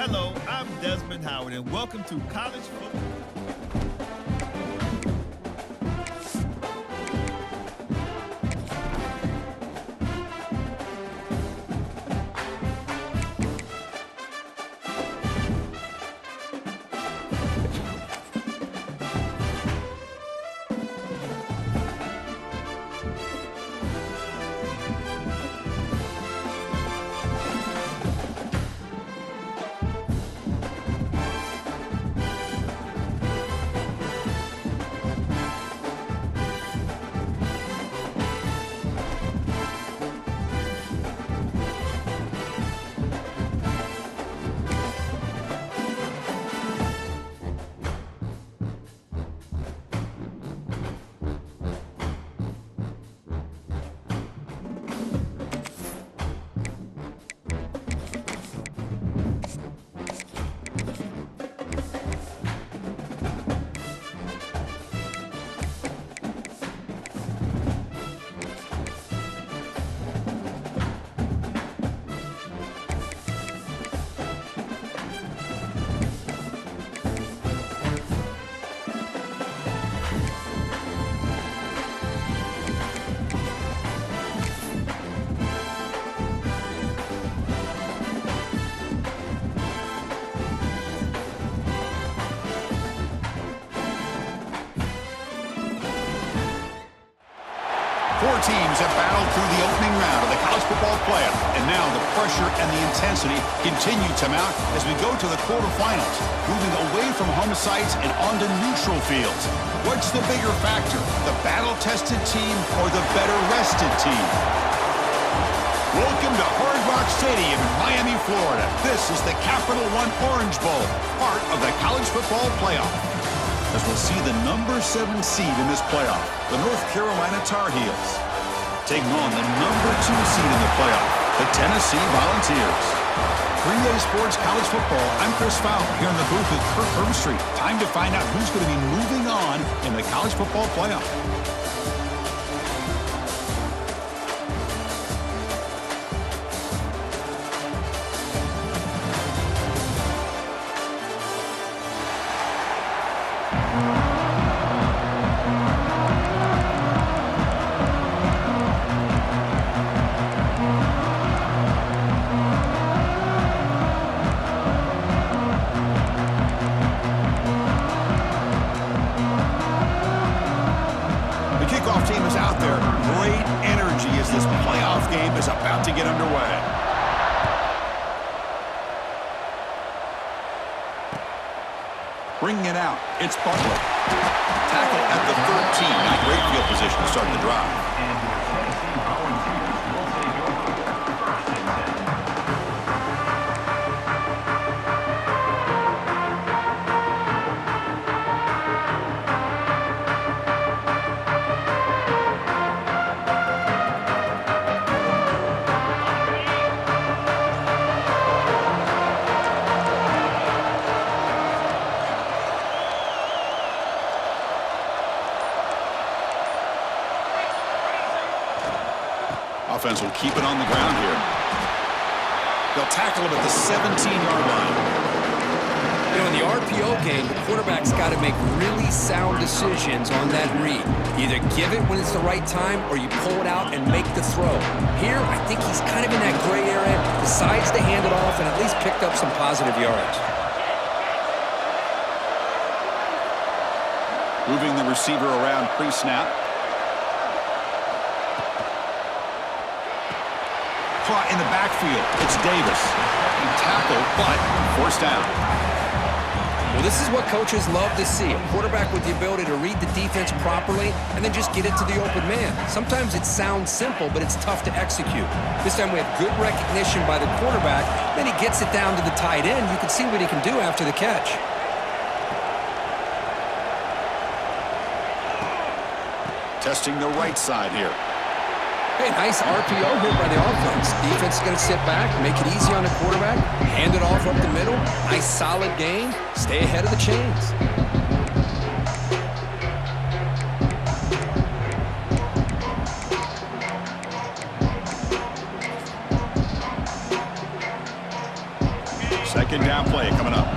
Hello, I'm Desmond Howard, and welcome to College Football. Four teams have battled through the opening round of the college football playoff, and now the pressure and the intensity continue to mount as we go to the quarterfinals, moving away from home sites and onto neutral fields. What's the bigger factor, the battle-tested team or the better-rested team? Welcome to Hard Rock Stadium in Miami, Florida. This is the Capital One Orange Bowl, part of the college football playoff. As we'll see the number 7 seed in this playoff, the North Carolina Tar Heels, taking on the number 2 seed in the playoff, the Tennessee Volunteers. 3A Sports College Football, I'm Chris Fowler here in the booth with Kirk Herbstreit. Time to find out who's going to be moving on in the college football playoff. Team is out there. Great energy as this playoff game is about to get underway. Bringing it out, it's Butler. Tackle at the 13. Not great field position to start the drive. Offense will keep it on the ground here. They'll tackle him at the 17-yard line. You know, in the RPO game, the quarterback's got to make really sound decisions on that read. Either give it when it's the right time or you pull it out and make the throw. Here, I think he's kind of in that gray area, decides to hand it off and at least picked up some positive yards. Moving the receiver around pre-snap. Caught in the backfield. It's Davis. He tackled, but forced down. Well, this is what coaches love to see. A quarterback with the ability to read the defense properly and then just get it to the open man. Sometimes it sounds simple, but it's tough to execute. This time we have good recognition by the quarterback. Then he gets it down to the tight end. You can see what he can do after the catch. Testing the right side here. Hey, nice RPO here by the offense. Defense is going to sit back, make it easy on the quarterback, hand it off up the middle. Nice solid gain. Stay ahead of the chains. Second down play coming up.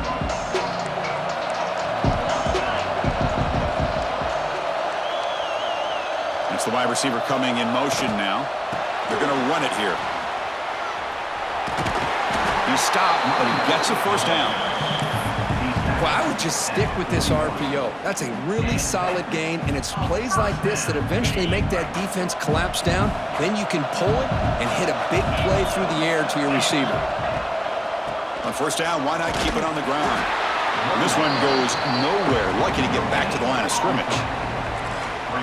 It's the wide receiver coming in motion now. They're going to run it here. He's stopped, but he gets a first down. Well, I would just stick with this RPO. That's a really solid gain, and it's plays like this that eventually make that defense collapse down. Then you can pull it and hit a big play through the air to your receiver. On first down, why not keep it on the ground? And this one goes nowhere. Lucky to get back to the line of scrimmage.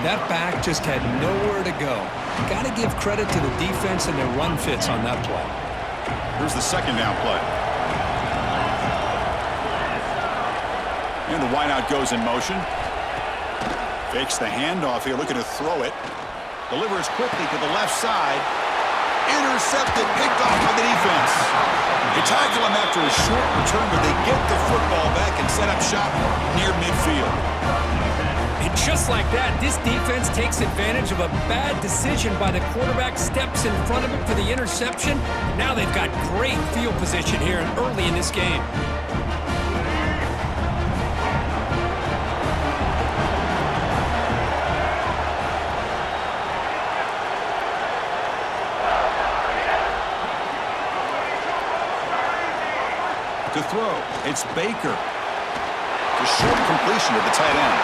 That back just had nowhere to go. Got to give credit to the defense and their run fits on that play. Here's the second down play. And the wideout goes in motion. Fakes the handoff here, looking to throw it. Delivers quickly to the left side. Intercepted, picked off by the defense. They tackle him after a short return, but they get the football back and set up shop near midfield. And just like that, this defense takes advantage of a bad decision by the quarterback, steps in front of him for the interception. Now they've got great field position here and early in this game. To throw, it's Baker. The short completion to the tight end.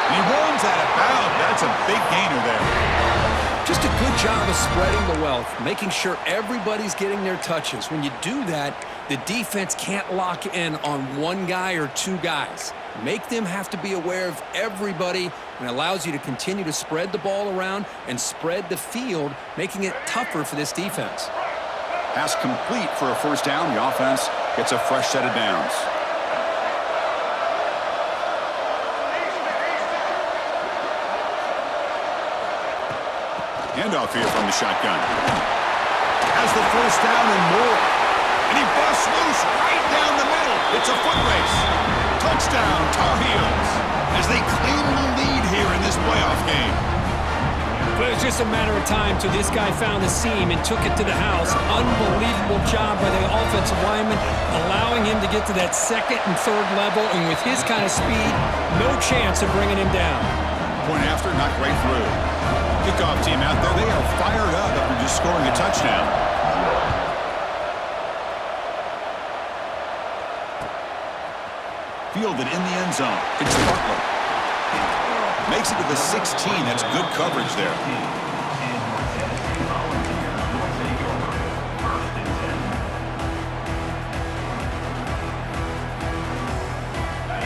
And he runs out of bounds. That's a big gainer there. Just a good job of spreading the wealth, making sure everybody's getting their touches. When you do that, the defense can't lock in on one guy or two guys. Make them have to be aware of everybody, and allows you to continue to spread the ball around and spread the field, making it tougher for this defense. Pass complete for a first down. The offense gets a fresh set of downs. Handoff here from the shotgun. Has the first down and more. And he busts loose right down the middle. It's a foot race. Touchdown, Tar Heels, as they claim the lead here in this playoff game. But it was just a matter of time till this guy found the seam and took it to the house. Unbelievable job by the offensive lineman, allowing him to get to that second and third level, and with his kind of speed, no chance of bringing him down. Point after, not right through. Kickoff team out there, they are fired up after just scoring a touchdown. Fielded in the end zone. It's Butler. Makes it to the 16. That's good coverage there.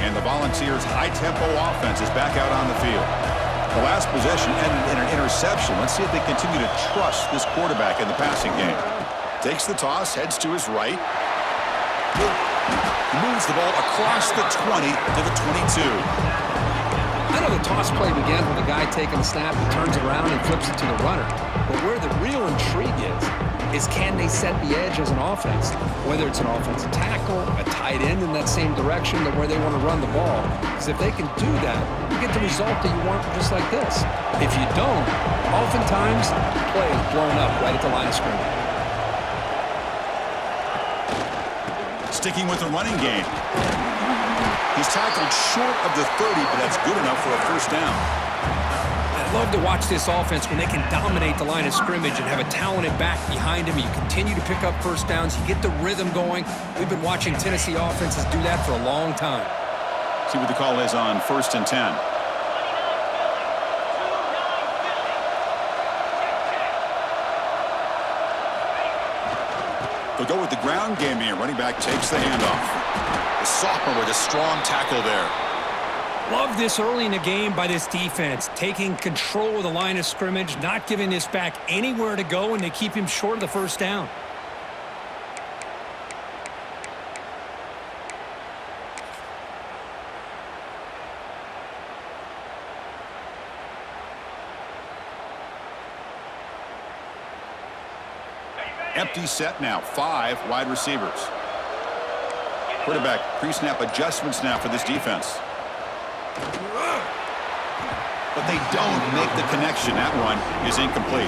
And the Volunteers' high-tempo offense is back out on the field. The last possession ended in an interception. Let's see if they continue to trust this quarterback in the passing game. Takes the toss, heads to his right. Moves the ball across the 20 to the 22. I know the toss play begins with a guy taking the snap, he turns it around and flips it to the runner. But where the real intrigue is can they set the edge as an offense? Whether it's an offensive tackle, a tight end in that same direction to where they want to run the ball. Because if they can do that, you get the result that you want just like this. If you don't, oftentimes the play is blown up right at the line of scrimmage. Sticking with the running game. He's tackled short of the 30, but that's good enough for a first down. I love to watch this offense when they can dominate the line of scrimmage and have a talented back behind him. You continue to pick up first downs. You get the rhythm going. We've been watching Tennessee offenses do that for a long time. See what the call is on 1st and 10. They'll go with the ground game here. Running back takes the handoff. The sophomore with a strong tackle there. Love this early in the game by this defense, taking control of the line of scrimmage, not giving this back anywhere to go, and they keep him short of the first down. Empty set now. 5 wide receivers. Quarterback pre-snap adjustments now for this defense. but they don't make the connection. That one is incomplete.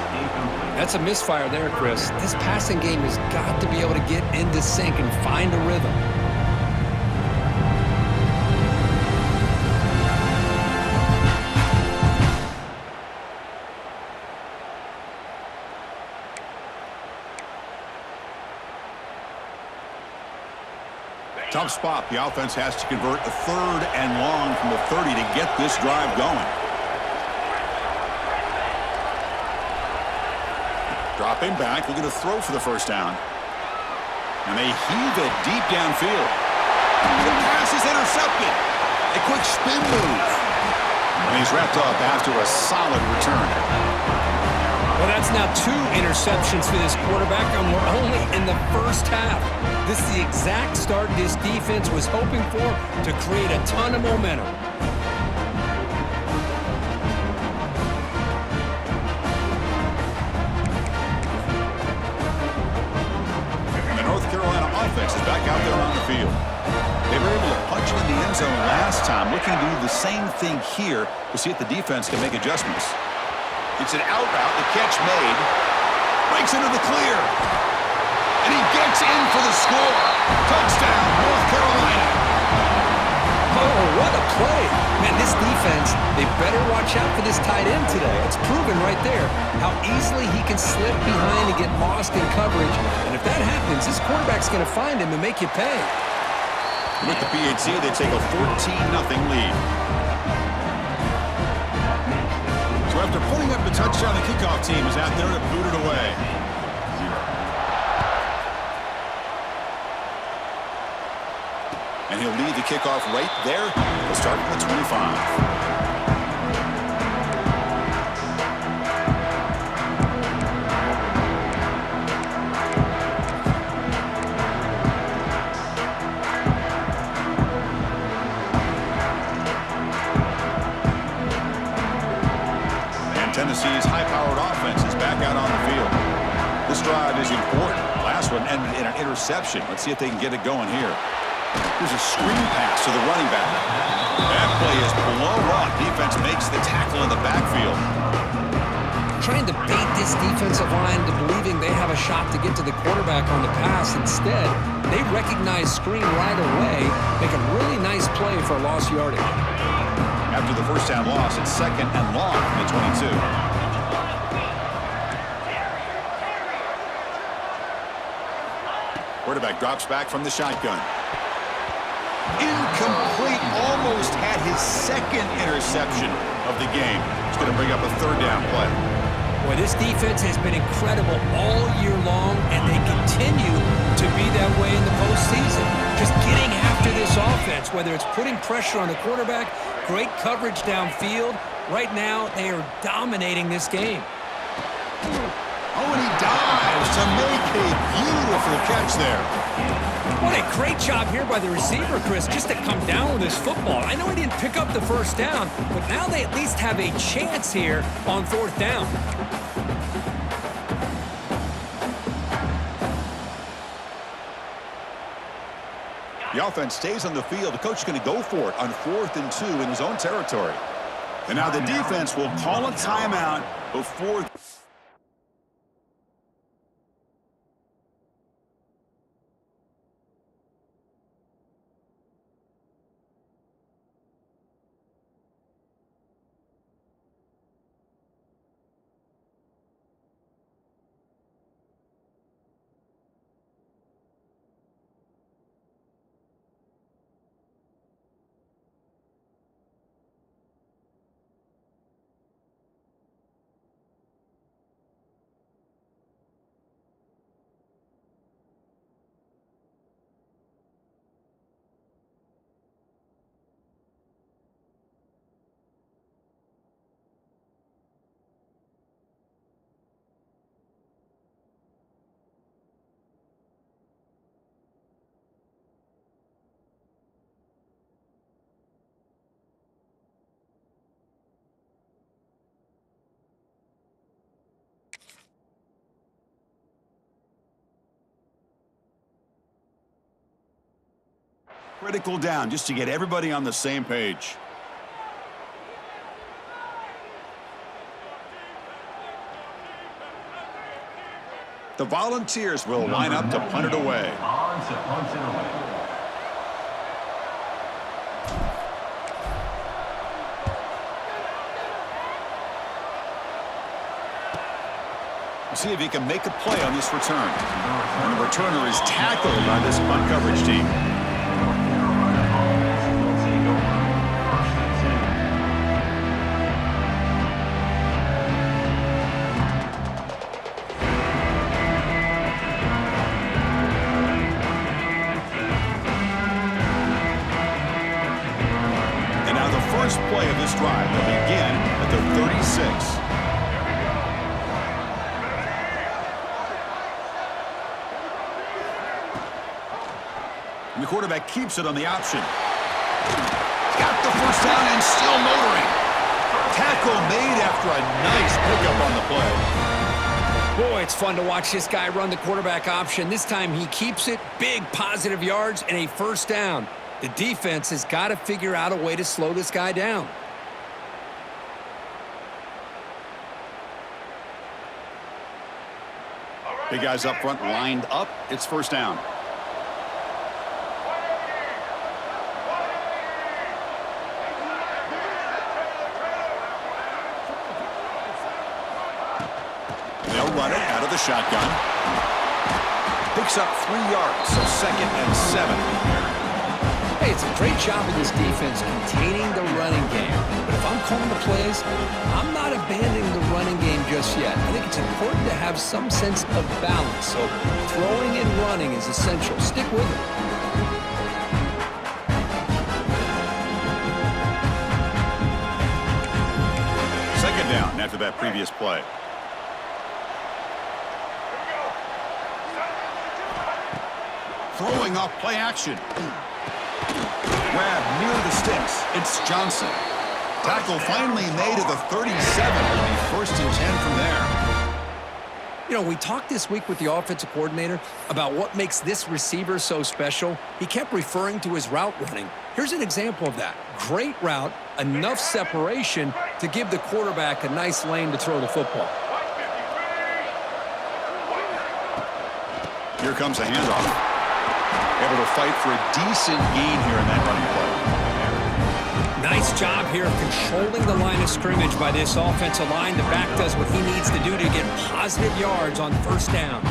That's a misfire there, Chris. This passing game has got to be able to get into sync and find a rhythm. Tough spot. The offense has to convert a 3rd and long from the 30 to get this drive going. Dropping back, looking to throw for the first down. And they heave it deep downfield. The pass is intercepted. A quick spin move. And he's wrapped up after a solid return. Well, that's now 2 interceptions for this quarterback, and we're only in the first half. This is the exact start this defense was hoping for to create a ton of momentum. And the North Carolina offense is back out there on the field. They were able to punch it in the end zone last time, looking to do the same thing here to see if the defense can make adjustments. It's an out route, the catch made. Breaks into the clear. And he gets in for the score. Touchdown, North Carolina. Oh, what a play. Man, this defense, they better watch out for this tight end today. It's proven right there how easily he can slip behind and get lost in coverage. And if that happens, this quarterback's going to find him and make you pay. With the PAT, they take a 14-0 lead. So after putting up the touchdown, the kickoff team is out there to boot it away. And he'll lead the kickoff right there. He'll start from the 25. Tennessee's high-powered offense is back out on the field. This drive is important. Last one ended in an interception. Let's see if they can get it going here. Here's a screen pass to the running back. That play is blown up. Defense makes the tackle in the backfield. Trying to bait this defensive line to believing they have a shot to get to the quarterback on the pass. Instead, they recognize screen right away, make a really nice play for a lost yardage. After the first down loss, it's 2nd and long from the 22. Quarterback drops back from the shotgun. Incomplete, almost had his 2nd interception of the game. It's going to bring up a 3rd down play. Boy, this defense has been incredible all year long, and they continue to be that way in the postseason. Just getting after this offense, whether it's putting pressure on the quarterback, great coverage downfield. Right now, they are dominating this game. Oh, and he dives to make a beautiful catch there. What a great job here by the receiver, Chris, just to come down with this football. I know he didn't pick up the first down, but now they at least have a chance here on 4th down. The offense stays on the field. The coach is going to go for it on 4th and 2 in his own territory. And now the defense will call a timeout before... Critical down just to get everybody on the same page. The Volunteers will line up to punt it away. On to punt it away. See if he can make a play on this return. And the returner is tackled by this punt coverage team. And now the first play of this drive will begin at the 36. And the quarterback keeps it on the option. Got the first down and still motoring. Tackle made after a nice pickup on the play. Boy, it's fun to watch this guy run the quarterback option. This time he keeps it, big positive yards, and a first down. The defense has got to figure out a way to slow this guy down. Big guys up front lined up. It's first down. They'll run it out of the shotgun. Picks up 3 yards, so 2nd and 7. Hey, it's a great job of this defense containing the running game. But if I'm calling the plays, I'm not abandoning the running game just yet. I think it's important to have some sense of balance. So throwing and running is essential. Stick with it. Second down after that previous play. Throwing off play action. Grab near the sticks. It's Johnson. Tackle finally made at the 37. It'll be 1st and 10 from there. You know, we talked this week with the offensive coordinator about what makes this receiver so special. He kept referring to his route running. Here's an example of that. Great route, enough separation to give the quarterback a nice lane to throw the football. Here comes a handoff. Able to fight for a decent gain here in that running play. Nice job here of controlling the line of scrimmage by this offensive line. The back does what he needs to do to get positive yards on first down.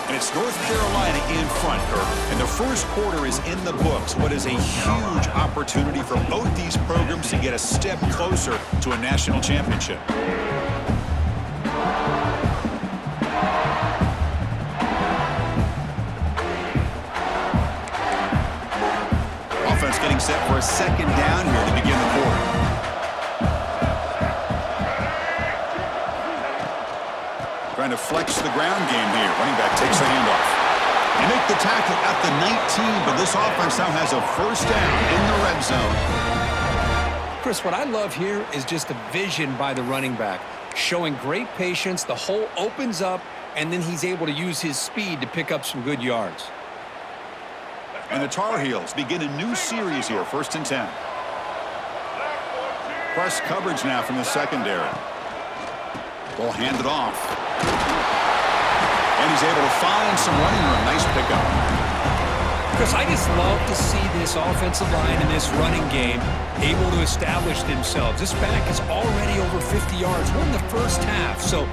And it's North Carolina in front, Kirk. And the first quarter is in the books. What is a huge opportunity for both these programs to get a step closer to a national championship. Offense getting set for a second down here to begin the quarter. Trying to flex the ground game here. Running back takes the handoff. They make the tackle at the 19, but this offense now has a first down in the red zone. Chris, what I love here is just the vision by the running back, showing great patience. The hole opens up, and then he's able to use his speed to pick up some good yards. And the Tar Heels begin a new series here, 1st and 10. Press coverage now from the secondary. Ball handed off. And he's able to find some running room. Nice pickup. Chris, I just love to see this offensive line and this running game able to establish themselves. This back is already over 50 yards. We're in the first half, so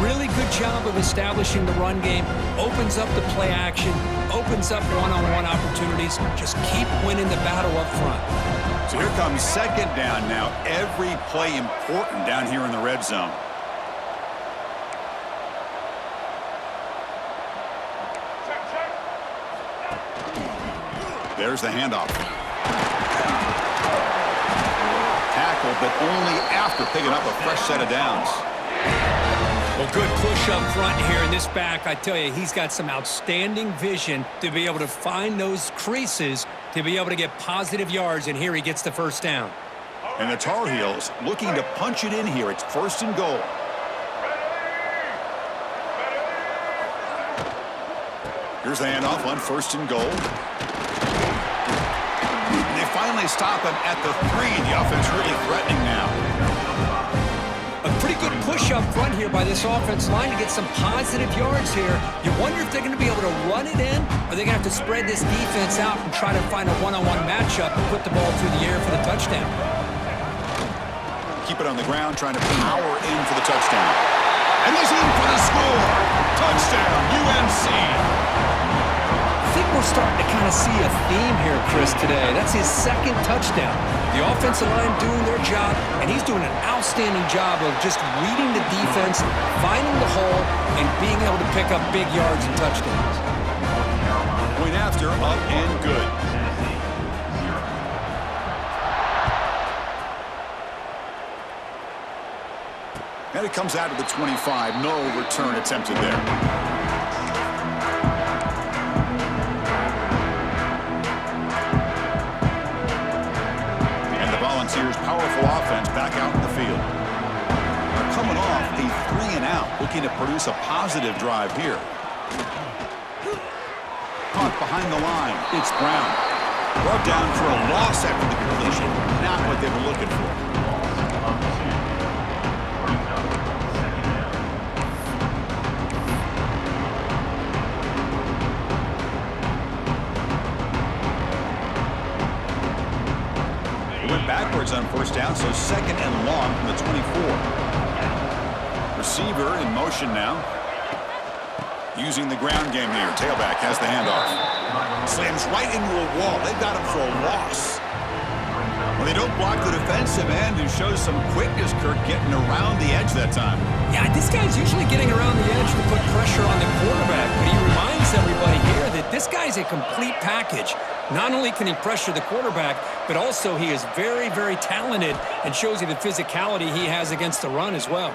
really good job of establishing the run game. Opens up the play action, opens up one-on-one opportunities. Just keep winning the battle up front. So here comes second down now. Every play important down here in the red zone. There's the handoff. Tackle, but only after picking up a fresh set of downs. Well, good push up front here in this back. I tell you, he's got some outstanding vision to be able to find those creases to be able to get positive yards, and here he gets the first down. And the Tar Heels looking to punch it in here. It's 1st and goal. Here's the handoff on 1st and goal. They finally stop him at the 3. The offense really threatening now. A pretty good push up front here by this offense line to get some positive yards here. You wonder if they're going to be able to run it in, or they're going to have to spread this defense out and try to find a one-on-one matchup and put the ball through the air for the touchdown. Keep it on the ground, trying to power in for the touchdown. And he's in for the score. Touchdown, UNC. I think we're starting to kind of see a theme here, Chris, today. That's his second touchdown. The offensive line doing their job, and he's doing an outstanding job of just reading the defense, finding the hole, and being able to pick up big yards and touchdowns. Point after, up and good. And it comes out of the 25. No return attempted there. Volunteers' powerful offense back out in the field. They're coming off a 3-and-out, looking to produce a positive drive here. Caught behind the line. It's Brown. Brought down for a loss after the completion. Not what they were looking for. Backwards on first down, so 2nd and long from the 24. Receiver in motion now. Using the ground game here. Tailback has the handoff. Slams right into a wall. They got him for a loss. Well, they don't block the defensive end, who shows some quickness, Kirk, getting around the edge that time. Yeah, this guy's usually getting around the edge to put pressure on the quarterback, but he reminds everybody here that this guy's a complete package. Not only can he pressure the quarterback, but also he is very, very talented and shows you the physicality he has against the run as well.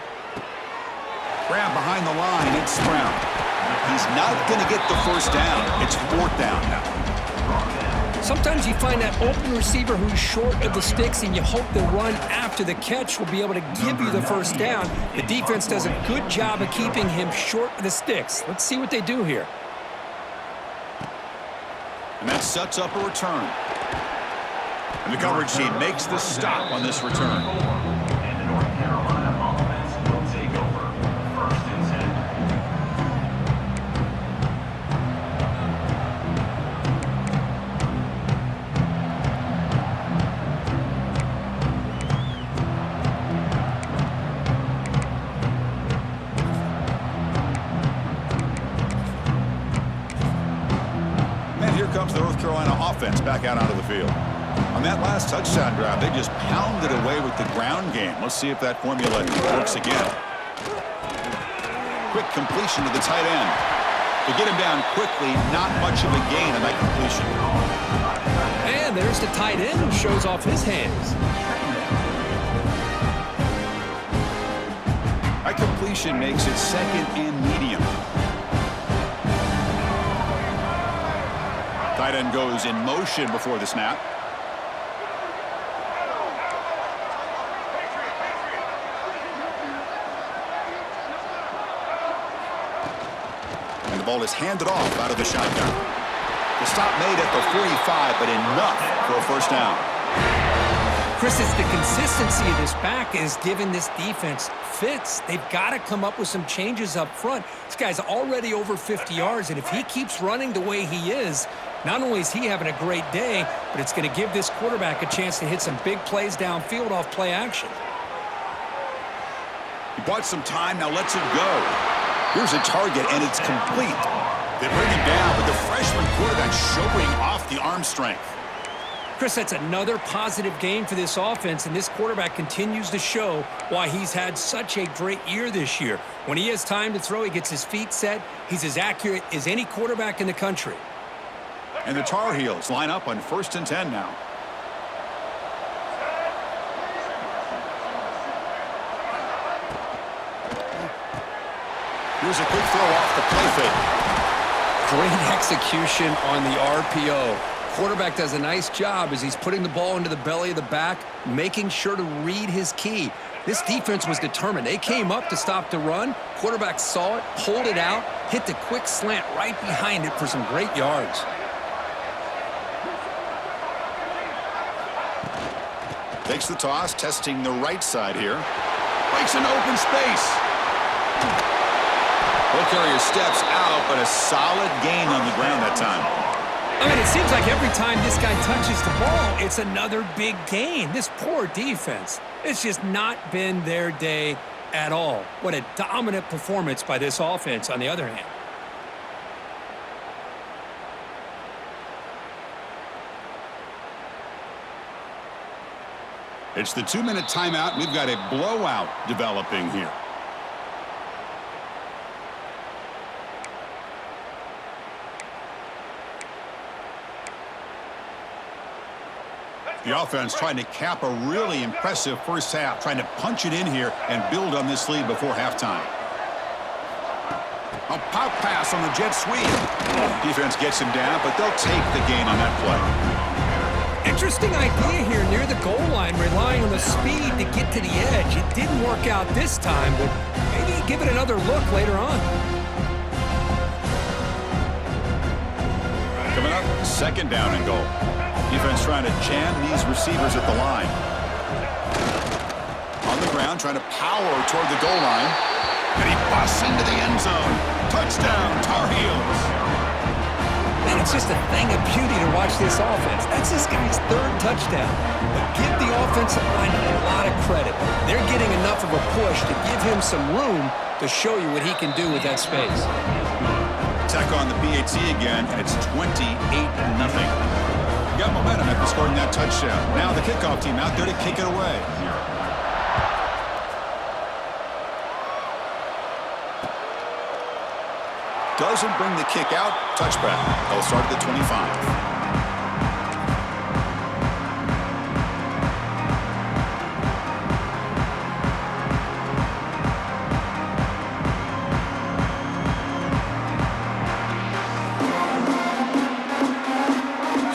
Grab behind the line. It's Brown. He's not going to get the first down. It's 4th down now. Sometimes you find that open receiver who's short of the sticks, and you hope the run after the catch will be able to give you the first down. The defense does a good job of keeping him short of the sticks. Let's see what they do here. And that sets up a return. And the coverage team makes the stop on this return. And the North Carolina offense will take over 1st and 10. And here comes the North Carolina offense back out onto the field. On that last touchdown drive, they just pounded away with the ground game. Let's see if that formula works again. Quick completion to the tight end. To get him down quickly, not much of a gain on that completion. And there's the tight end who shows off his hands. That completion makes it 2nd and medium. Tight end goes in motion before the snap. And the ball is handed off out of the shotgun. The stop made at the 45, but enough for a first down. Chris, it's the consistency of this back is giving this defense fits. They've got to come up with some changes up front. This guy's already over 50 yards, and if he keeps running the way he is, not only is he having a great day, but it's going to give this quarterback a chance to hit some big plays downfield off play action. He bought some time, now lets it go. Here's a target, and it's complete. They bring him down, but the freshman quarterback showing off the arm strength. Chris, that's another positive game for this offense, and this quarterback continues to show why he's had such a great year this year. When he has time to throw, he gets his feet set. He's as accurate as any quarterback in the country. And the Tar Heels line up on 1st and 10 now. Here's a quick throw off the play fake. Great execution on the RPO. Quarterback does a nice job as he's putting the ball into the belly of the back, making sure to read his key. This defense was determined. They came up to stop the run. Quarterback saw it, pulled it out, hit the quick slant right behind it for some great yards. Takes the toss, testing the right side here. Breaks an open space. Ball carrier steps out, but a solid gain on the ground that time. I mean, it seems like every time this guy touches the ball, it's another big gain. This poor defense, it's just not been their day at all. What a dominant performance by this offense, on the other hand. It's the 2-minute timeout. We've got a blowout developing here. The offense trying to cap a really impressive first half, trying to punch it in here and build on this lead before halftime. A pop pass on the jet sweep. Defense gets him down, but they'll take the gain on that play. Interesting idea here near the goal line, relying on the speed to get to the edge. It didn't work out this time, but maybe give it another look later on. Coming up, second down and goal. Defense trying to jam these receivers at the line. On the ground, trying to power toward the goal line. And he busts into the end zone. Touchdown, Tar Heels. Man, it's just a thing of beauty to watch this offense. That's this guy's third touchdown. But give the offensive line a lot of credit. They're getting enough of a push to give him some room to show you what he can do with that space. Tech on the PAT again, and it's 28-0. Got momentum after scoring that touchdown. Now the kickoff team out there to kick it away. Doesn't bring the kick out. Touchback. They'll start at the 25.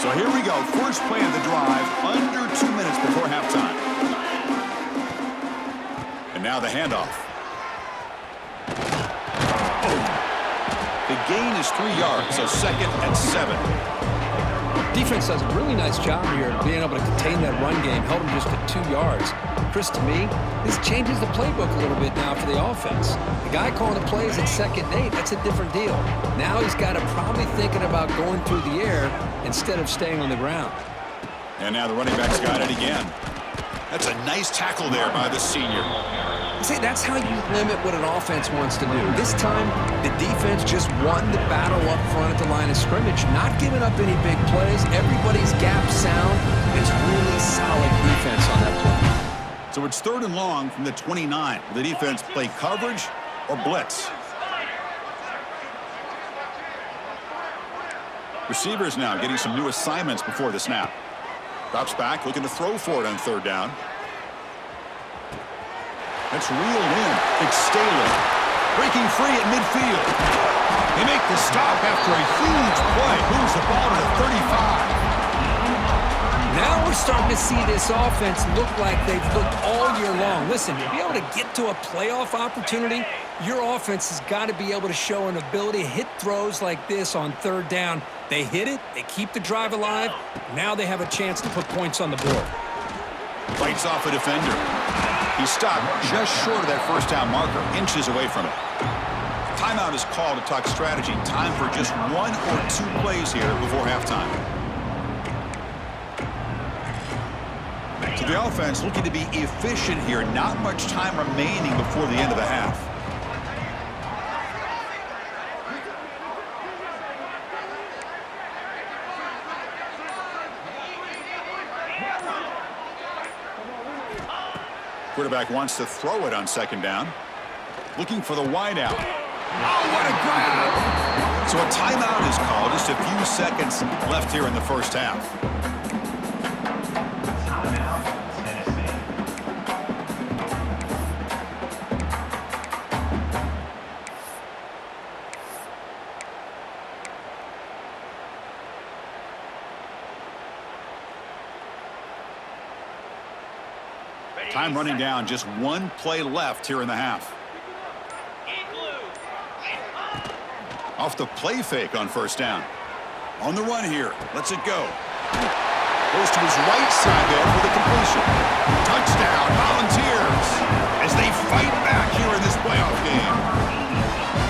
So here we go. First play of the drive, under 2 minutes before halftime. And now the handoff. The gain is 3 yards, so 2nd and 7. Defense does a really nice job here of being able to contain that run game, held him just at 2 yards. Chris, to me, this changes the playbook a little bit now for the offense. The guy calling the plays at 2nd and 8, that's a different deal. Now he's got to probably thinking about going through the air instead of staying on the ground. And now the running back's got it again. That's a nice tackle there by the senior. See, that's how you limit what an offense wants to do. This time, the defense just won the battle up front at the line of scrimmage, not giving up any big plays. Everybody's gap sound. It's really solid defense on that play. So it's 3rd and long from the 29. Will the defense play coverage or blitz? Receivers now getting some new assignments before the snap. Drops back, looking to throw for it on 3rd down. That's reeled in. It's Staley. Breaking free at midfield. They make the stop after a huge play. Moves the ball to the 35. Now we're starting to see this offense look like they've looked all year long. Listen, to be able to get to a playoff opportunity, your offense has got to be able to show an ability to hit throws like this on 3rd down. They hit it, they keep the drive alive. Now they have a chance to put points on the board. Fights off a defender. He stopped just short of that first down marker, inches away from it. Timeout is called to talk strategy. Time for just 1 or 2 plays here before halftime. So the offense looking to be efficient here. Not much time remaining before the end of the half. Quarterback wants to throw it on 2nd down. Looking for the wide out. Oh, what a grab! So a timeout is called. Just a few seconds left here in the first half. Time running down, just 1 play left here in the half. Off the play fake on 1st down. On the run here, lets it go. Goes to his right side there for the completion. Touchdown, Volunteers, as they fight back here in this playoff game.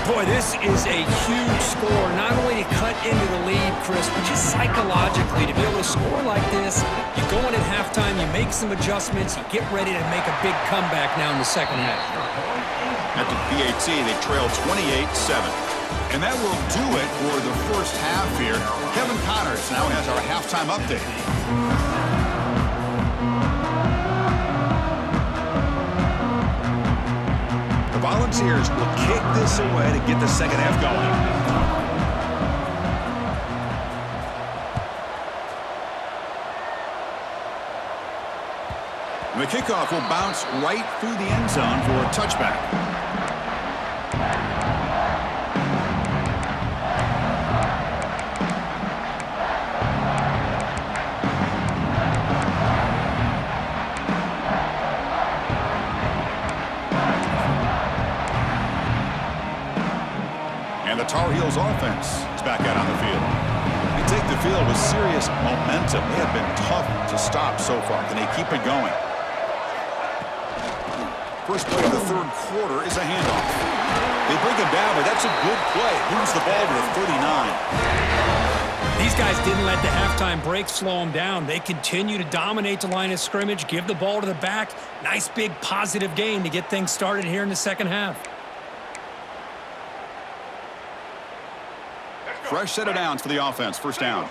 Boy, this is a huge score. Not only to cut into the lead, Chris, but just psychologically to be able to score like this. You go in at halftime, you make some adjustments, you get ready to make a big comeback now in the second half. At the PAT, they trail 28-7. And that will do it for the first half here. Kevin Connors now has our halftime update. The Volunteers will kick this away to get the second half going. The kickoff will bounce right through the end zone for a touchback. And the Tar Heels offense is back out on the field. They take the field with serious momentum. They have been tough to stop so far. Can they keep it going? First play of the third quarter is a handoff. They bring him down, but that's a good play. Moves the ball to the 39. These guys didn't let the halftime break slow them down. They continue to dominate the line of scrimmage, give the ball to the back. Nice big positive gain to get things started here in the second half. Fresh set of downs for the offense. First down.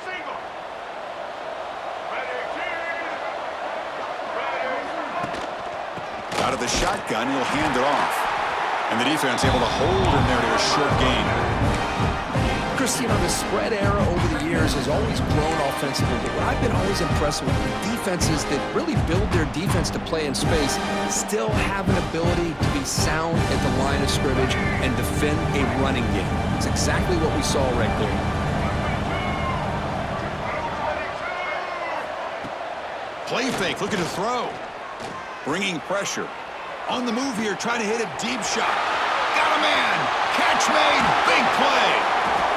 Out of the shotgun, he'll hand it off. And the defense able to hold him there to a short gain. Chris, you know, the spread era over the years has always grown offensively, but what I've been always impressed with the defenses that really build their defense to play in space still have an ability to be sound at the line of scrimmage and defend a running game. It's exactly what we saw right there. Play fake, looking to throw. Bringing pressure. On the move here, trying to hit a deep shot. Got a man. Catch made. Big play.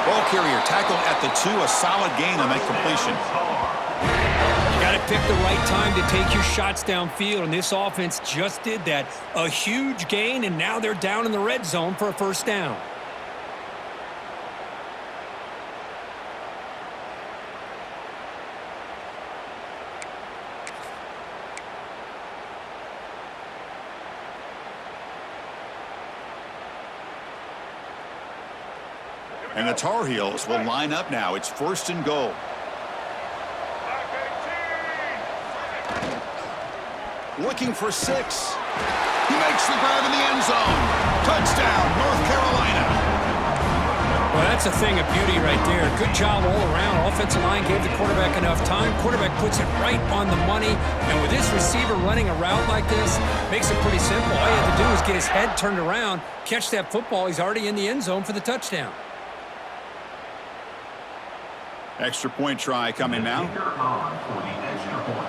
Ball carrier tackled at the 2. A solid gain on that completion. You got to pick the right time to take your shots downfield, and this offense just did that. A huge gain, and now they're down in the red zone for a first down. And the Tar Heels will line up now. It's first and goal. Looking for 6. He makes the grab in the end zone. Touchdown, North Carolina. Well, that's a thing of beauty right there. Good job all around. Offensive line gave the quarterback enough time. Quarterback puts it right on the money. And with this receiver running a route like this, makes it pretty simple. All you have to do is get his head turned around, catch that football. He's already in the end zone for the touchdown. Extra point try coming now. Kicker on for the extra point.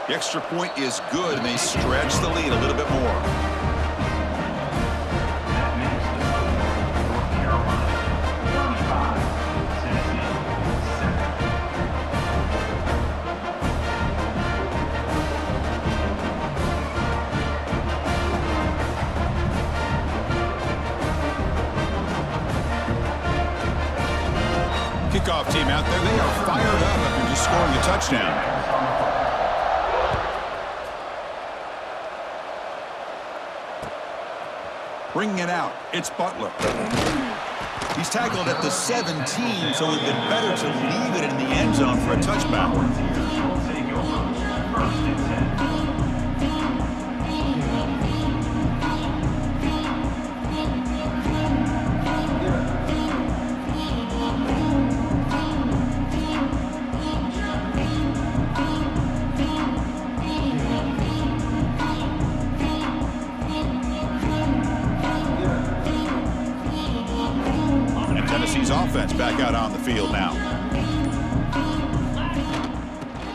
The extra point is good, and they stretch the lead a little bit more. That makes the score North Carolina 35, Tennessee 7. Kickoff team out there, they are fired up after just scoring a touchdown. Bringing it out, it's Butler. He's tackled at the 17, so it would have been better to leave it in the end zone for a touchback. Volunteers will take over first and 10. Tennessee's offense back out on the field now.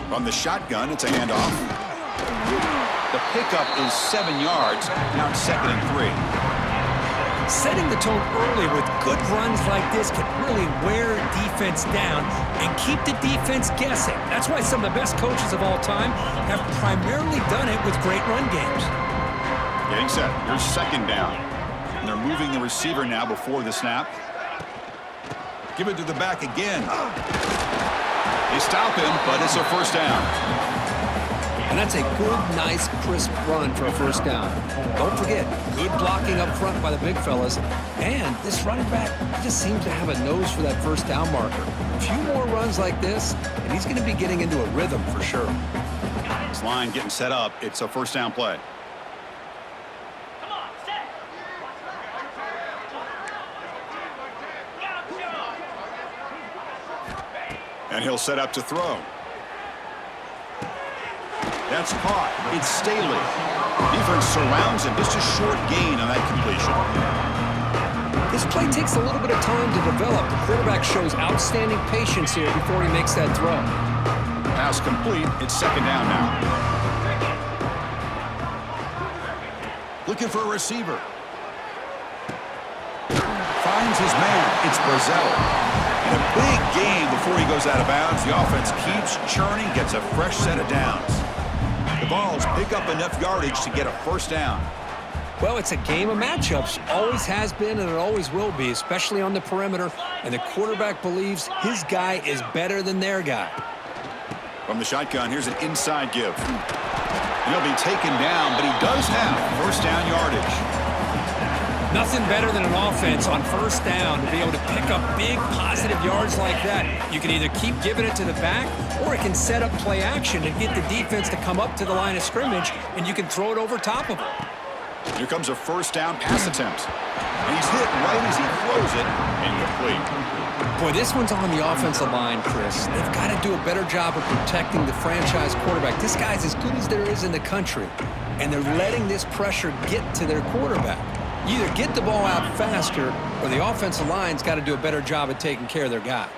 From the shotgun, it's a handoff. The pickup is 7 yards. Now it's 2nd and 3. Setting the tone early with good runs like this can really wear defense down and keep the defense guessing. That's why some of the best coaches of all time have primarily done it with great run games. Getting set. Here's 2nd down. And they're moving the receiver now before the snap. Give it to the back again. They stop him, but it's a 1st down. And that's a good, nice, crisp run for a 1st down. Don't forget, good blocking up front by the big fellas. And this running back just seems to have a nose for that 1st down marker. A few more runs like this, and he's going to be getting into a rhythm for sure. This line getting set up. It's a 1st down play. And he'll set up to throw. That's caught. It's Staley. Defense surrounds him. Just a short gain on that completion. This play takes a little bit of time to develop. The quarterback shows outstanding patience here before he makes that throw. Pass complete. It's 2nd down now. Looking for a receiver. Finds his man. It's Brazzell. And a big gain before he goes out of bounds. The offense keeps churning, gets a fresh set of downs. The Vols pick up enough yardage to get a 1st down. Well, it's a game of matchups. Always has been and it always will be, especially on the perimeter. And the quarterback believes his guy is better than their guy. From the shotgun, here's an inside give. And he'll be taken down, but he does have 1st down yardage. Nothing better than an offense on 1st down to be able to pick up big positive yards like that. You can either keep giving it to the back, or it can set up play action and get the defense to come up to the line of scrimmage, and you can throw it over top of it. Here comes a 1st down pass attempt. And he's hit right as he throws it, incomplete. Boy, this one's on the offensive line, Chris. They've got to do a better job of protecting the franchise quarterback. This guy's as good as there is in the country, and they're letting this pressure get to their quarterback. You either get the ball out faster, or the offensive line's got to do a better job of taking care of their guy.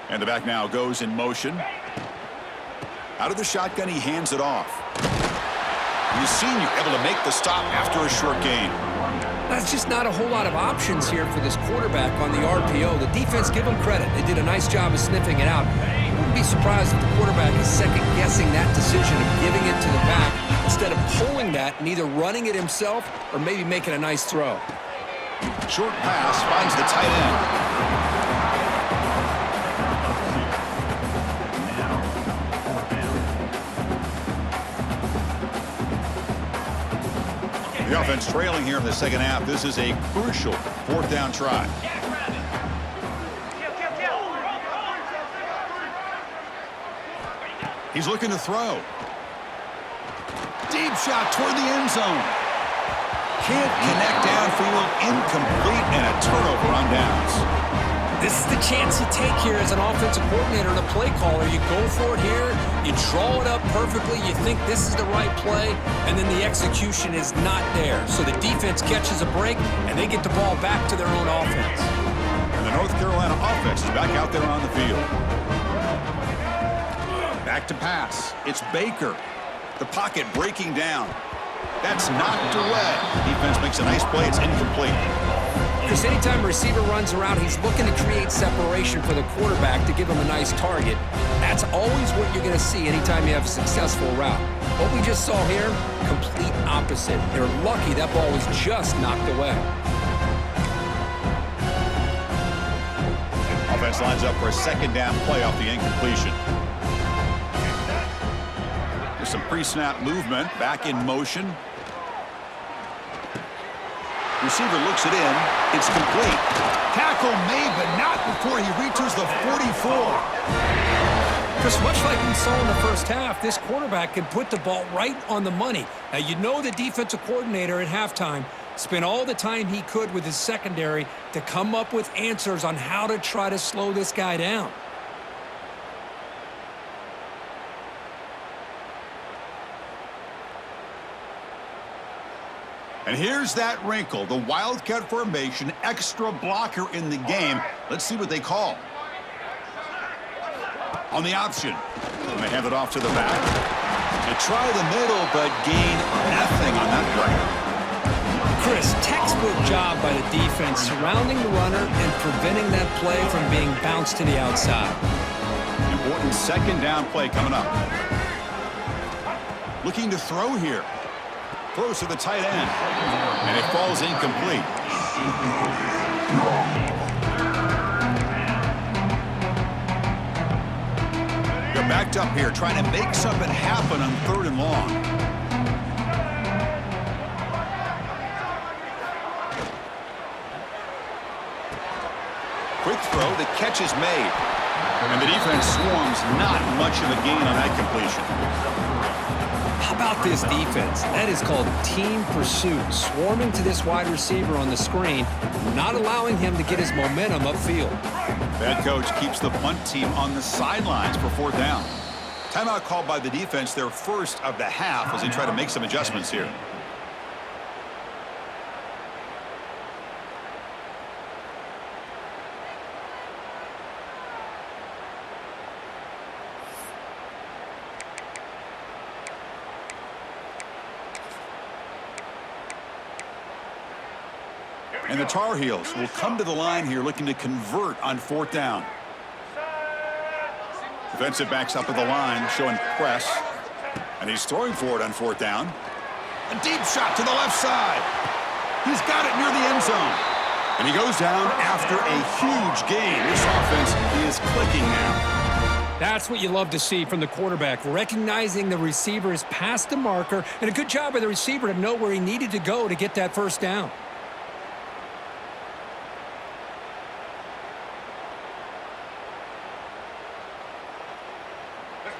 And the back now goes in motion. Out of the shotgun, he hands it off. The senior able to make the stop after a short gain. That's just not a whole lot of options here for this quarterback on the RPO. The defense, give them credit. They did a nice job of sniffing it out. I wouldn't be surprised if the quarterback is second-guessing that decision of giving it to the back instead of pulling that and either running it himself or maybe making a nice throw. Short pass finds the tight end. The offense trailing here in the 2nd half. This is a crucial 4th down try. He's looking to throw. Deep shot toward the end zone. Can't connect downfield. Incomplete and a turnover on downs. This is the chance you take here as an offensive coordinator and a play caller. You go for it here, you draw it up perfectly, you think this is the right play, and then the execution is not there. So the defense catches a break, and they get the ball back to their own offense. And the North Carolina offense is back out there on the field. Back to pass. It's Baker. The pocket breaking down. That's knocked away. Defense makes a nice play. It's incomplete. Because anytime a receiver runs around, he's looking to create separation for the quarterback to give him a nice target. That's always what you're going to see anytime you have a successful route. What we just saw here, complete opposite. They're lucky that ball was just knocked away. Offense lines up for a 2nd down play off the incompletion. There's some pre-snap movement. Back in motion. Receiver looks it in. It's complete. Tackle made, but not before he reaches the 44. Chris, much like we saw in the 1st half, this quarterback can put the ball right on the money. Now, you know the defensive coordinator at halftime spent all the time he could with his secondary to come up with answers on how to try to slow this guy down. And here's that wrinkle, the Wildcat formation, extra blocker in the game. Let's see what they call. On the option. And they hand it off to the back. They try the middle, but gain nothing on that play. Chris, textbook job by the defense surrounding the runner and preventing that play from being bounced to the outside. Important second down play coming up. Looking to throw here. Throws to the tight end. And it falls incomplete. They're backed up here trying to make something happen on 3rd and long. Quick throw, the catch is made. And the defense swarms, not much of a gain on that completion. How about this defense? That is called team pursuit. Swarming to this wide receiver on the screen, not allowing him to get his momentum upfield. That coach keeps the punt team on the sidelines for 4th down. Timeout called by the defense, their first of the half, as they try to make some adjustments here. And the Tar Heels will come to the line here looking to convert on 4th down. Defensive backs up at the line, showing press. And he's throwing for it on 4th down. A deep shot to the left side. He's got it near the end zone. And he goes down after a huge gain. This offense is clicking now. That's what you love to see from the quarterback, recognizing the receiver is past the marker, and a good job by the receiver to know where he needed to go to get that first down.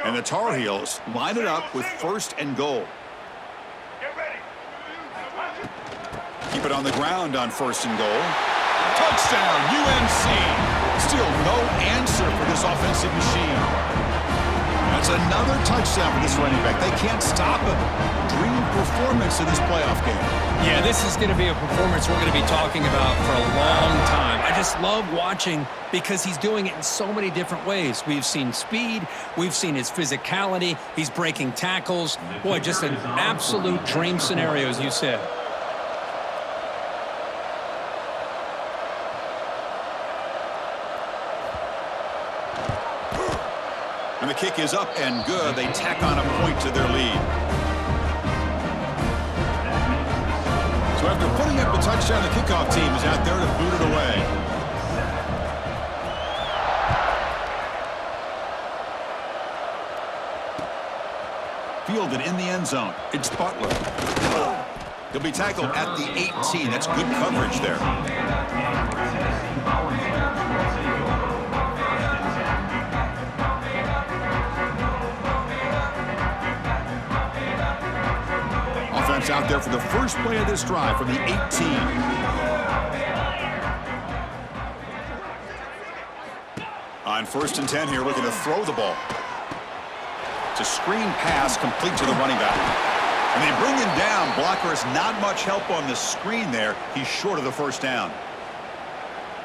And the Tar Heels line it up with 1st and goal. Keep it on the ground on 1st and goal. Touchdown, UNC. Still no answer for this offensive machine. That's another touchdown for this running back. They can't stop him. Dream performance in this playoff game. Yeah, this is going to be a performance we're going to be talking about for a long time. I just love watching because he's doing it in so many different ways. We've seen speed. We've seen his physicality. He's breaking tackles. Boy, just an absolute dream scenario, as you said. And the kick is up and good. They tack on a point to their lead. So after putting up a touchdown, the kickoff team is out there to boot it away. Fielded in the end zone. It's Butler. He'll be tackled at the 18. That's good coverage there. Offense out there for the first play of this drive from the 18. On 1st and 10 here, looking to throw the ball. It's a screen pass complete to the running back. And they bring him down. Blocker has not much help on the screen there. He's short of the first down.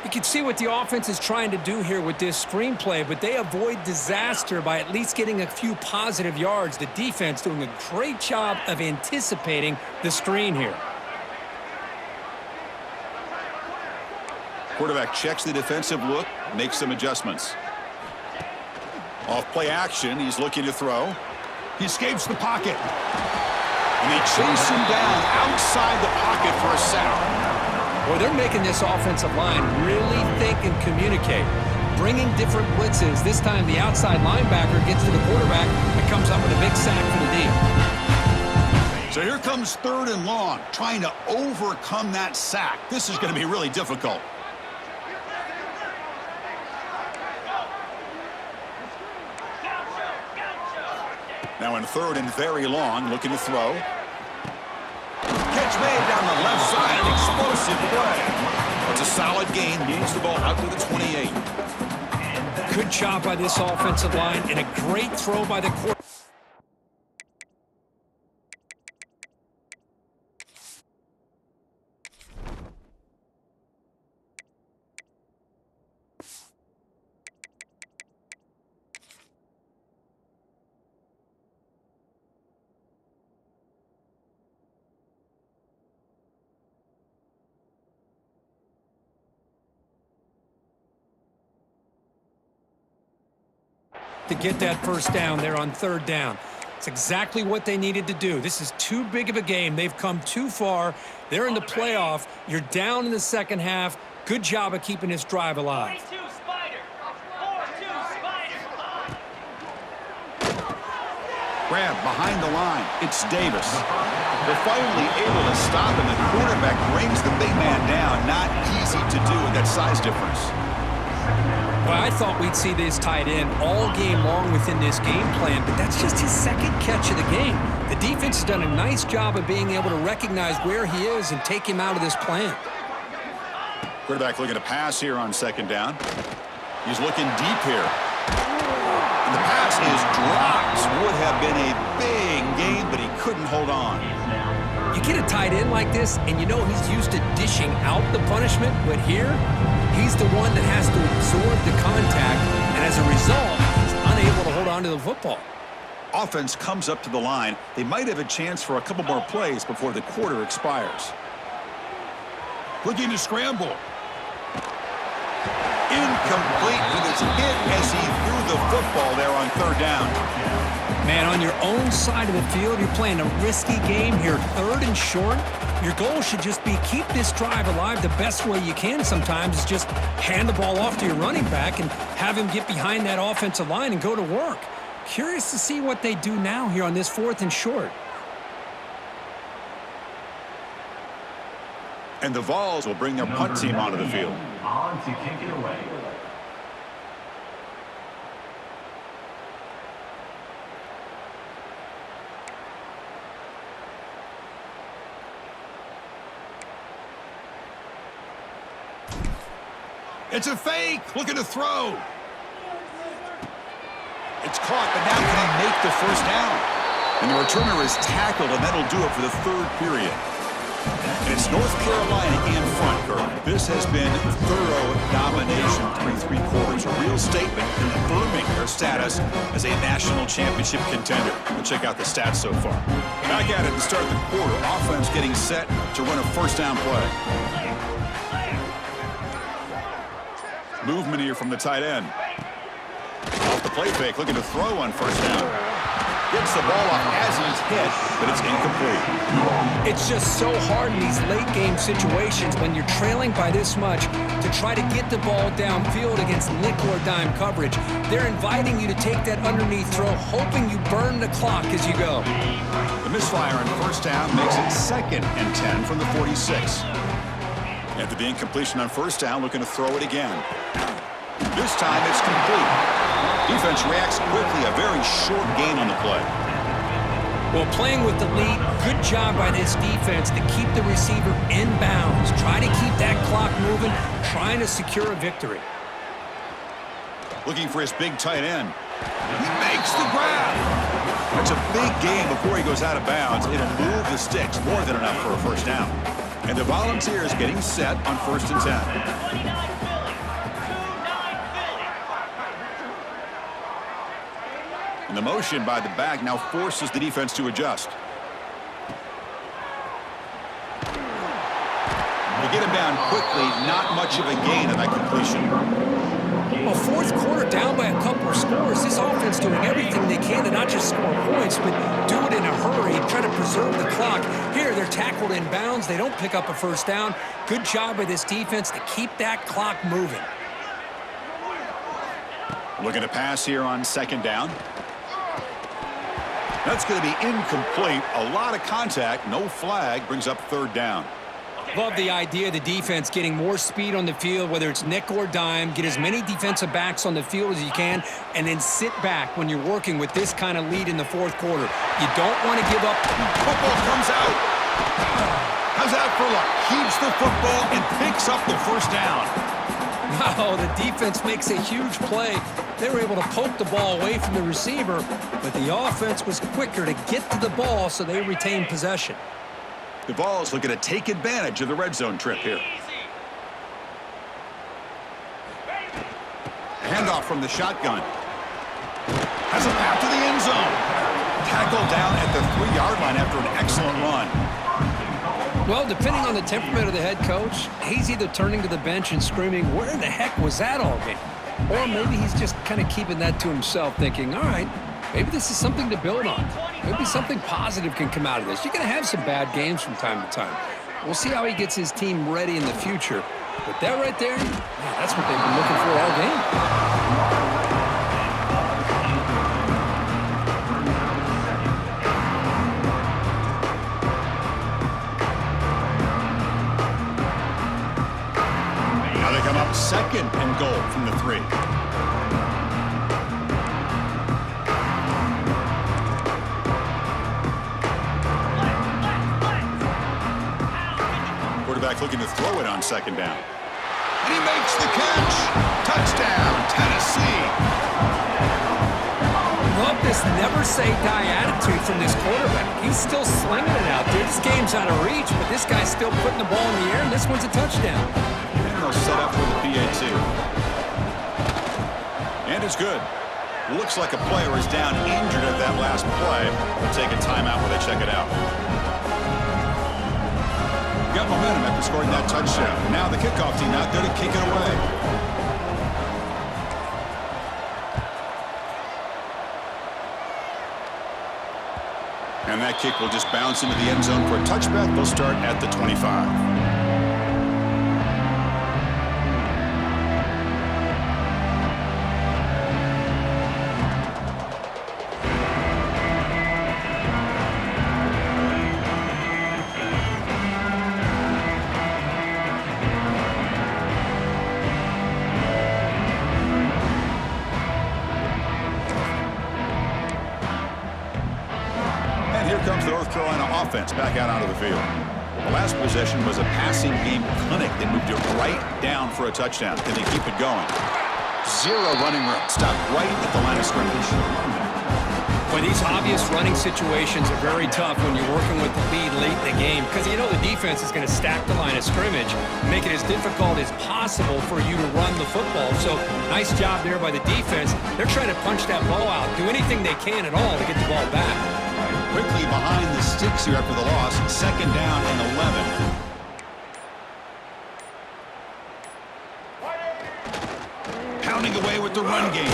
You can see what the offense is trying to do here with this screenplay, but they avoid disaster by at least getting a few positive yards. The defense doing a great job of anticipating the screen here. Quarterback checks the defensive look, makes some adjustments. Off play action, he's looking to throw. He escapes the pocket. And they chase him down outside the pocket for a sack. Boy, they're making this offensive line really think and communicate. Bringing different blitzes. This time the outside linebacker gets to the quarterback and comes up with a big sack for the deal. So here comes 3rd and long, trying to overcome that sack. This is going to be really difficult. Now in 3rd and very long, looking to throw. Catch made down the left side, an explosive play. It's a solid gain, moves the ball out to the 28. Good job by this offensive line and a great throw by the quarterback. to get that first down there on third down. It's exactly what they needed to do. This is too big of a game. They've come too far. They're in the playoff. You're down in the second half. Good job of keeping this drive alive. 42 Spider. 4-2 Spider. Grab behind the line. It's Davis. They're finally able to stop him. The quarterback brings the big man down. Not easy to do with that size difference. Well, I thought we'd see this tight end all game long within this game plan, but that's just his second catch of the game. The defense has done a nice job of being able to recognize where he is and take him out of this plan. Quarterback looking to pass here on second down. He's looking deep here. And the pass is dropped. Would have been a big gain, but he couldn't hold on. You get a tight end like this, and you know he's used to dishing out the punishment, but here, he's the one that has to absorb the contact, and as a result, he's unable to hold on to the football. Offense comes up to the line. They might have a chance for a couple more plays before the quarter expires. Looking to scramble. Incomplete with his hit as he threw the football there on third down. Man, on your own side of the field, you're playing a risky game here, third and short. Your goal should just be keep this drive alive. The best way you can sometimes is just hand the ball off to your running back and have him get behind that offensive line and go to work. Curious to see what they do now here on this fourth and short. And the Vols will bring their punt team onto the field. On to kick it away. It's a fake. Looking to throw. It's caught, but now can he make the first down? And the returner is tackled, and that'll do it for the third period. And it's North Carolina in front, Kirk. This has been thorough domination through three quarters. A real statement confirming their status as a national championship contender. We'll check out the stats so far. Back at it to start the quarter. Offense getting set to run a first down play. Movement here from the tight end. Off the play fake, looking to throw on first down. Gets the ball off as he's hit, but it's incomplete. It's just so hard in these late game situations when you're trailing by this much to try to get the ball downfield against nickel or dime coverage. They're inviting you to take that underneath throw, hoping you burn the clock as you go. The misfire on first down makes it 2nd and 10 from the 46. After the incompletion on first down, looking to throw it again. This time it's complete. Defense reacts quickly, a very short gain on the play. Well, playing with the lead, good job by this defense to keep the receiver in bounds. Try to keep that clock moving, trying to secure a victory. Looking for his big tight end. He makes the grab. That's a big gain before he goes out of bounds. It'll move the sticks, more than enough for a first down. And the Volunteers getting set on 1st and 10. And the motion by the back now forces the defense to adjust. To get him down quickly, not much of a gain on that completion. Well, fourth quarter down by a couple of scores. This offense doing everything they can to not just score points, but do it in a hurry, try to preserve the clock. Here, they're tackled in bounds. They don't pick up a first down. Good job by this defense to keep that clock moving. Looking to pass here on 2nd down. That's going to be incomplete. A lot of contact, no flag, brings up 3rd down. Love the idea of the defense getting more speed on the field, whether it's nickel or dime, get as many defensive backs on the field as you can, and then sit back when you're working with this kind of lead in the fourth quarter. You don't want to give up. Football comes out. How's that for luck? Keeps the football and picks up the first down. Wow, the defense makes a huge play. They were able to poke the ball away from the receiver, but the offense was quicker to get to the ball, so they retained possession. The Vols looking to take advantage of the red zone trip here. Handoff from the shotgun. Has a path to the end zone. Tackled down at the 3-yard line after an excellent run. Well, depending on the temperament of the head coach, he's either turning to the bench and screaming, "Where the heck was that all game?" Or maybe he's just kind of keeping that to himself, thinking, all right, maybe this is something to build on. Maybe something positive can come out of this. You're going to have some bad games from time to time. We'll see how he gets his team ready in the future. But that right there, man, that's what they've been looking for all game. Now they come up second and goal from the 3. Quarterback looking to throw it on second down. And he makes the catch. Touchdown, Tennessee. Love this never-say-die attitude from this quarterback. He's still slinging it out there. This game's out of reach, but this guy's still putting the ball in the air, and this one's a touchdown. And they'll set up for the PAT. And it's good. Looks like a player is down injured at that last play. We'll take a timeout while they check it out. Got momentum after scoring that touchdown. Now the kickoff team out there to kick it away. And that kick will just bounce into the end zone for a touchback. They'll start at the 25. Here comes the North Carolina offense back out onto the field. The last possession was a passing game clinic. They moved it right down for a touchdown. Then they keep it going. 0 running room. Stopped right at the line of scrimmage. Well, these obvious running situations are very tough when you're working with the lead late in the game because you know the defense is going to stack the line of scrimmage, make it as difficult as possible for you to run the football. So nice job there by the defense. They're trying to punch that ball out, do anything they can at all to get the ball back. Quickly behind the sticks here after the loss. Second down and 11. Pounding away with the run game.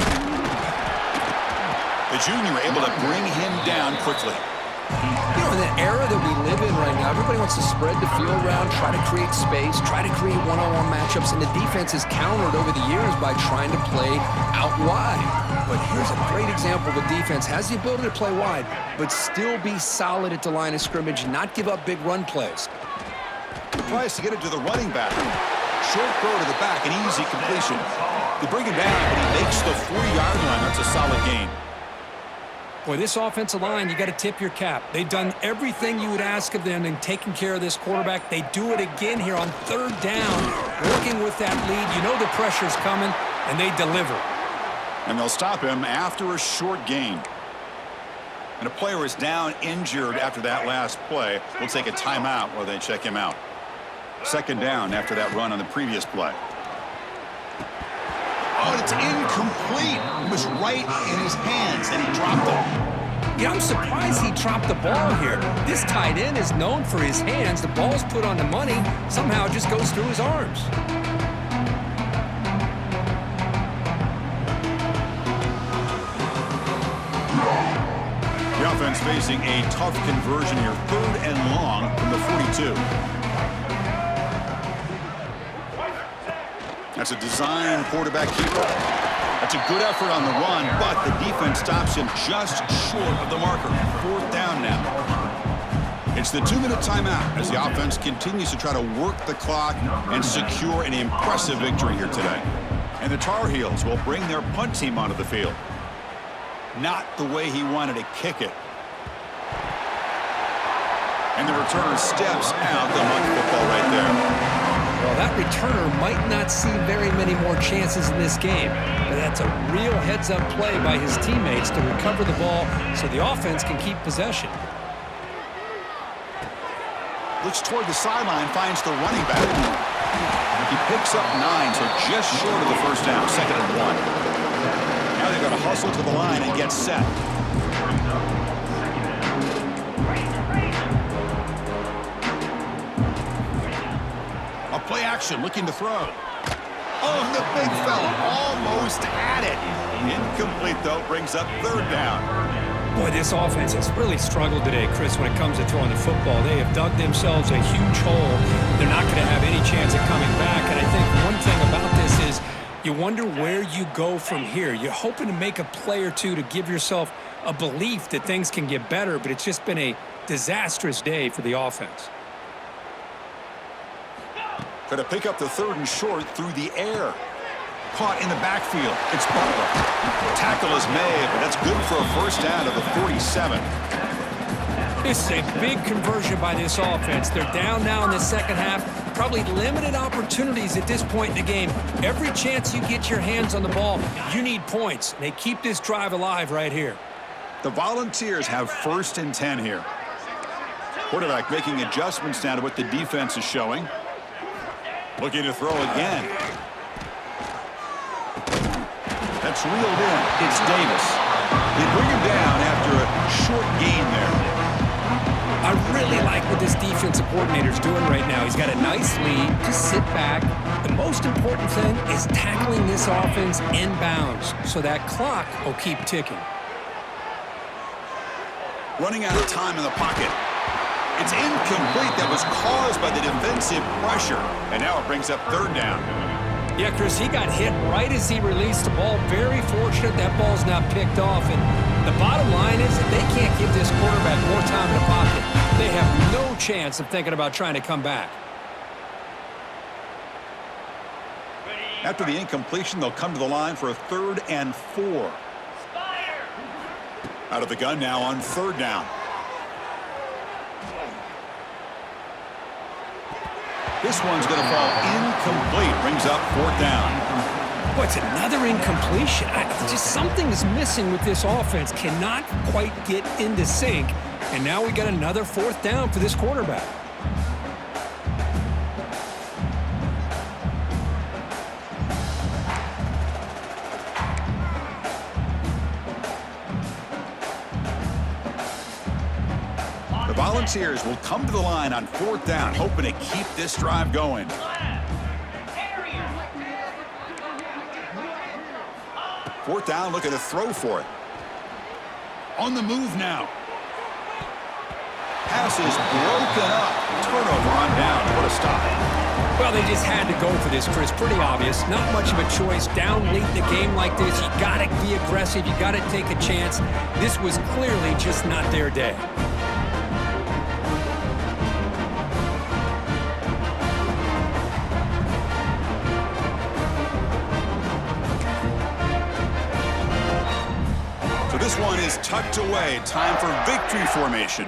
The junior able to bring him down quickly. You know, in the era that we live in right now, everybody wants to spread the field around, try to create space, try to create one-on-one matchups, and the defense has countered over the years by trying to play out wide. But here's a great example. The defense has the ability to play wide, but still be solid at the line of scrimmage, not give up big run plays. Tries to get it to the running back. Short throw to the back, an easy completion. They bring him down, but he makes the 4-yard line. That's a solid gain. Boy, this offensive line, you got to tip your cap. They've done everything you would ask of them in taking care of this quarterback. They do it again here on third down, working with that lead. You know the pressure's coming, and they deliver. And they'll stop him after a short gain. And a player is down injured after that last play. We'll take a timeout while they check him out. Second down after that run on the previous play. Oh, and it's incomplete. It was right in his hands, and he dropped it. Yeah, I'm surprised he dropped the ball here. This tight end is known for his hands. The ball's put on the money. Somehow it just goes through his arms. The offense facing a tough conversion here. 3rd and long from the 42. That's a design quarterback keeper. That's a good effort on the run, but the defense stops him just short of the marker. 4th down now. It's the 2-minute timeout as the offense continues to try to work the clock and secure an impressive victory here today. And the Tar Heels will bring their punt team onto the field. Not the way he wanted to kick it. And the returner steps out. The much football right there. Well, that returner might not see very many more chances in this game, but that's a real heads-up play by his teammates to recover the ball so the offense can keep possession. Looks toward the sideline, finds the running back. He picks up 9, so just short of the first down, 2nd and 1. Now they've got to hustle to the line and get set. A play action, looking to throw. Oh, and the big fella almost had it. Incomplete, though, brings up third down. Boy, this offense has really struggled today, Chris, when it comes to throwing the football. They have dug themselves a huge hole. They're not going to have any chance of coming back. And I think one thing about this is you wonder where you go from here. You're hoping to make a play or two to give yourself a belief that things can get better, but it's just been a disastrous day for the offense. Going to pick up the third and short through the air. Caught in the backfield. It's Butler. Tackle is made, but that's good for a first down to the 47. This is a big conversion by this offense. They're down now in the second half. Probably limited opportunities at this point in the game. Every chance you get your hands on the ball, you need points. They keep this drive alive right here. The Volunteers have first and 10 here. Quarterback making adjustments now to what the defense is showing. Looking to throw again. That's reeled in. It's Davis. They bring him down after a short gain there. I really like what this defensive coordinator is doing right now. He's got a nice lead. Just sit back. The most important thing is tackling this offense inbounds so that clock will keep ticking. Running out of time in the pocket. It's incomplete. That was caused by the defensive pressure. And now it brings up third down. Yeah, Chris, he got hit right as he released the ball. Very fortunate that ball's not picked off. And the bottom line is that they can't give this quarterback more time in the pocket. They have no chance of thinking about trying to come back. After the incompletion, they'll come to the line for a 3rd and 4. Spider. Out of the gun now on third down. This one's going to fall incomplete. Brings up 4th down. What's another incompletion? Just something is missing with this offense. Cannot quite get into sync. And now we got another 4th down for this quarterback. The Volunteers will come to the line on 4th down, hoping to keep this drive going. Area. 4th down, looking to throw for it. On the move now. Pass is broken up. Turnover on down. What a stop. Well, they just had to go for this, Chris. Pretty obvious. Not much of a choice. Down late in the game like this, you got to be aggressive. You got to take a chance. This was clearly just not their day. So this one is tucked away. Time for victory formation.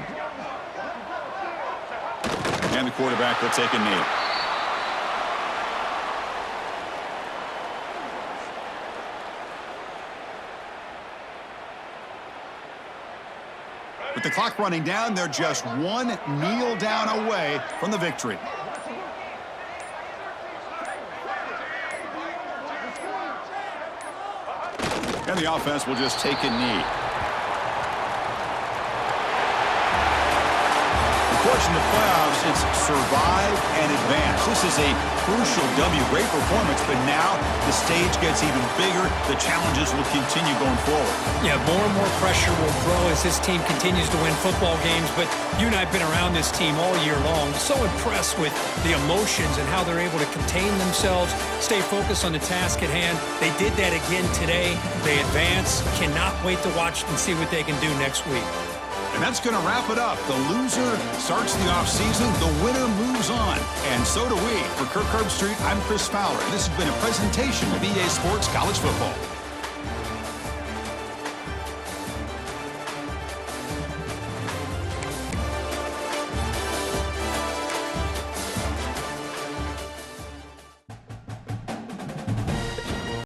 And the quarterback will take a knee. With the clock running down, they're just one kneel down away from the victory. And the offense will just take a knee. Of course, in the playoffs, it's survive and advance. This is a crucial W. Great performance, but now the stage gets even bigger. The challenges will continue going forward. Yeah, more and more pressure will grow as this team continues to win football games, but you and I have been around this team all year long. So impressed with the emotions and how they're able to contain themselves, stay focused on the task at hand. They did that again today. They advance. Cannot wait to watch and see what they can do next week. And that's going to wrap it up. The loser starts the offseason. The winner moves on. And so do we. For Kirk Herbstreit, I'm Chris Fowler. This has been a presentation of EA Sports College Football.